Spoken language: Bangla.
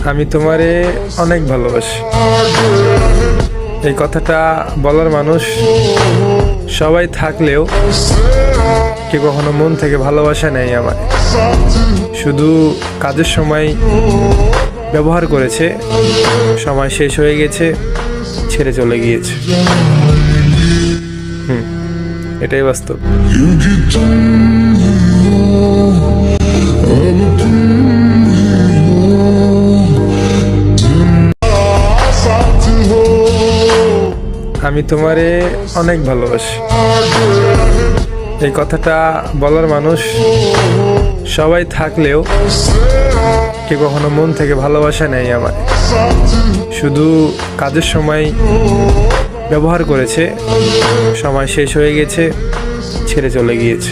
আমি তোমারে অনেক ভালোবাসি। এই কথাটা বলার মানুষ সবাই থাকলেও কেউ কখনো মন থেকে ভালোবাসা নেই আমার, শুধু কাজের সময় ব্যবহার করেছে, সময় শেষ হয়ে গেছে, ছেড়ে চলে গিয়েছে। এটাই বাস্তব। আমি তোমারে অনেক ভালোবাসি। এই কথাটা বলার মানুষ সবাই থাকলেও কেউ কখনো মন থেকে ভালোবাসা নেই আমার, শুধু কাজের সময় ব্যবহার করেছে, সময় শেষ হয়ে গেছে, ছেড়ে চলে গিয়েছে।